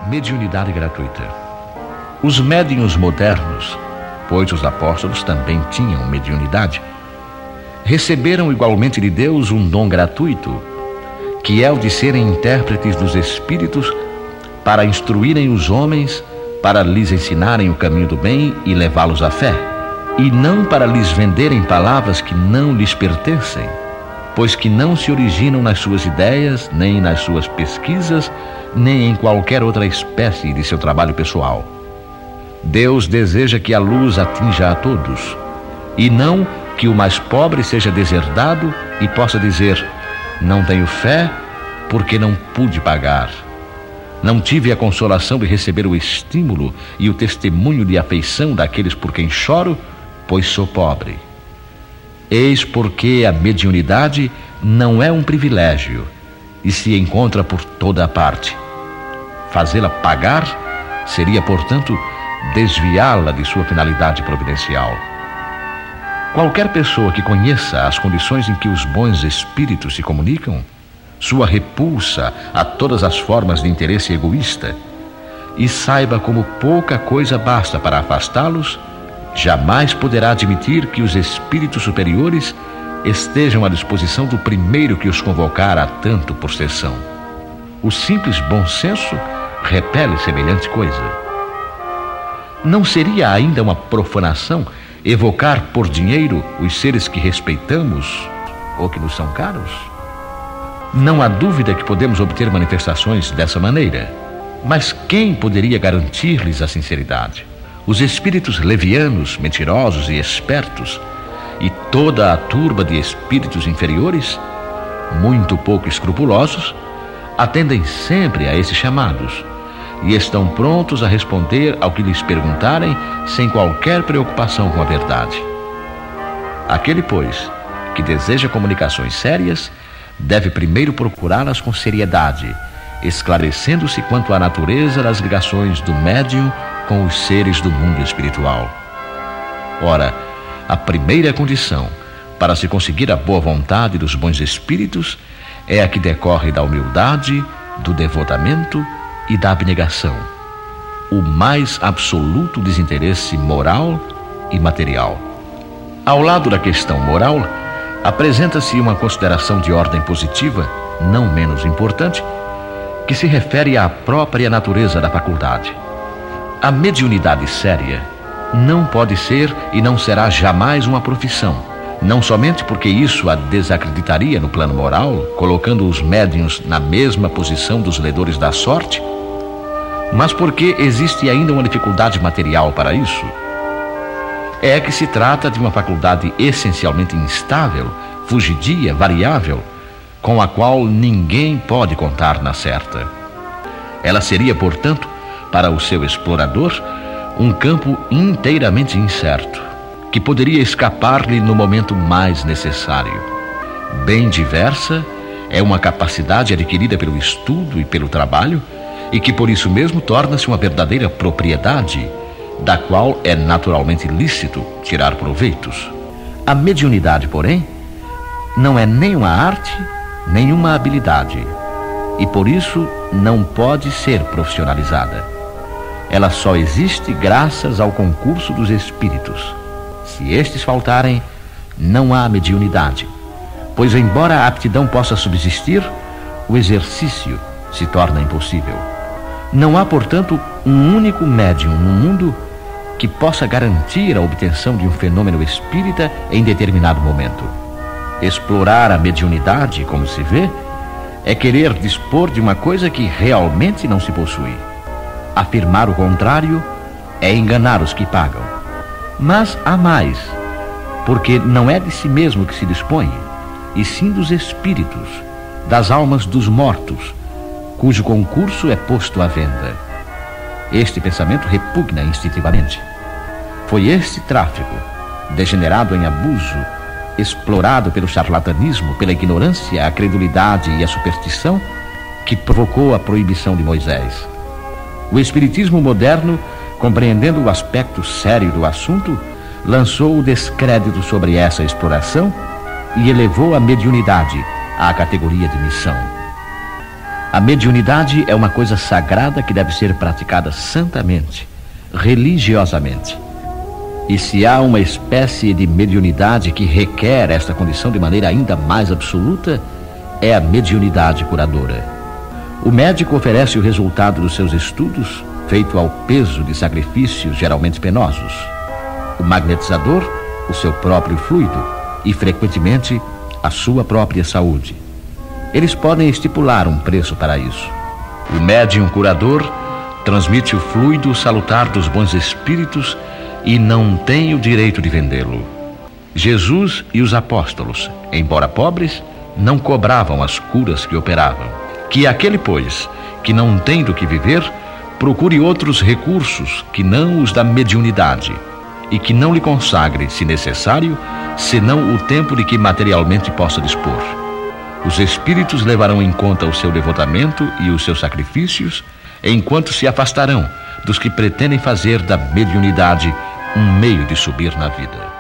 Mediunidade gratuita. Os médiuns modernos, pois os apóstolos também tinham mediunidade, receberam igualmente de Deus um dom gratuito, que é o de serem intérpretes dos Espíritos para instruírem os homens, para lhes ensinarem o caminho do bem e levá-los à fé, e não para lhes venderem palavras que não lhes pertencem, pois que não se originam nas suas ideias, nem nas suas pesquisas, nem em qualquer outra espécie de seu trabalho pessoal. Deus deseja que a luz atinja a todos, e não que o mais pobre seja deserdado e possa dizer: não tenho fé porque não pude pagar. Não tive a consolação de receber o estímulo e o testemunho de afeição daqueles por quem choro, pois sou pobre. Eis porque a mediunidade não é um privilégio e se encontra por toda a parte. Fazê-la pagar seria, portanto, desviá-la de sua finalidade providencial. Qualquer pessoa que conheça as condições em que os bons espíritos se comunicam, sua repulsa a todas as formas de interesse egoísta, e saiba como pouca coisa basta para afastá-los, jamais poderá admitir que os espíritos superiores estejam à disposição do primeiro que os convocar a tanto por sessão. O simples bom senso repele semelhante coisa. Não seria ainda uma profanação evocar por dinheiro os seres que respeitamos ou que nos são caros? Não há dúvida que podemos obter manifestações dessa maneira, mas quem poderia garantir-lhes a sinceridade? Os espíritos levianos, mentirosos e espertos, e toda a turba de espíritos inferiores, muito pouco escrupulosos, atendem sempre a esses chamados e estão prontos a responder ao que lhes perguntarem sem qualquer preocupação com a verdade. Aquele, pois, que deseja comunicações sérias, deve primeiro procurá-las com seriedade, esclarecendo-se quanto à natureza das ligações do médium com os seres do mundo espiritual. Ora, a primeira condição para se conseguir a boa vontade dos bons espíritos é a que decorre da humildade, do devotamento e da abnegação, o mais absoluto desinteresse moral e material. Ao lado da questão moral, apresenta-se uma consideração de ordem positiva, não menos importante, que se refere à própria natureza da faculdade. A mediunidade séria não pode ser e não será jamais uma profissão, não somente porque isso a desacreditaria no plano moral, colocando os médiuns na mesma posição dos ledores da sorte, mas porque existe ainda uma dificuldade material para isso. É que se trata de uma faculdade essencialmente instável, fugidia, variável, com a qual ninguém pode contar na certa. Ela seria, portanto, para o seu explorador, um campo inteiramente incerto, que poderia escapar-lhe no momento mais necessário. Bem diversa é uma capacidade adquirida pelo estudo e pelo trabalho, e que por isso mesmo torna-se uma verdadeira propriedade, da qual é naturalmente lícito tirar proveitos. A mediunidade, porém, não é nem uma arte, nem uma habilidade, e por isso não pode ser profissionalizada. Ela só existe graças ao concurso dos espíritos. Se estes faltarem, não há mediunidade, pois embora a aptidão possa subsistir, o exercício se torna impossível. Não há, portanto, um único médium no mundo que possa garantir a obtenção de um fenômeno espírita em determinado momento. Explorar a mediunidade, como se vê, é querer dispor de uma coisa que realmente não se possui. Afirmar o contrário é enganar os que pagam. Mas há mais, porque não é de si mesmo que se dispõe, e sim dos espíritos, das almas dos mortos, cujo concurso é posto à venda. Este pensamento repugna instintivamente. Foi este tráfico, degenerado em abuso, explorado pelo charlatanismo, pela ignorância, a credulidade e a superstição, que provocou a proibição de Moisés. O espiritismo moderno, compreendendo o aspecto sério do assunto, lançou o descrédito sobre essa exploração e elevou a mediunidade à categoria de missão. A mediunidade é uma coisa sagrada que deve ser praticada santamente, religiosamente. E se há uma espécie de mediunidade que requer esta condição de maneira ainda mais absoluta, é a mediunidade curadora. O médico oferece o resultado dos seus estudos, feito ao peso de sacrifícios geralmente penosos. O magnetizador, o seu próprio fluido e, frequentemente, a sua própria saúde. Eles podem estipular um preço para isso. O médium curador transmite o fluido salutar dos bons espíritos e não tem o direito de vendê-lo. Jesus e os apóstolos, embora pobres, não cobravam as curas que operavam. Que aquele, pois, que não tem do que viver, procure outros recursos que não os da mediunidade e que não lhe consagre, se necessário, senão o tempo de que materialmente possa dispor. Os espíritos levarão em conta o seu devotamento e os seus sacrifícios, enquanto se afastarão dos que pretendem fazer da mediunidade um meio de subir na vida.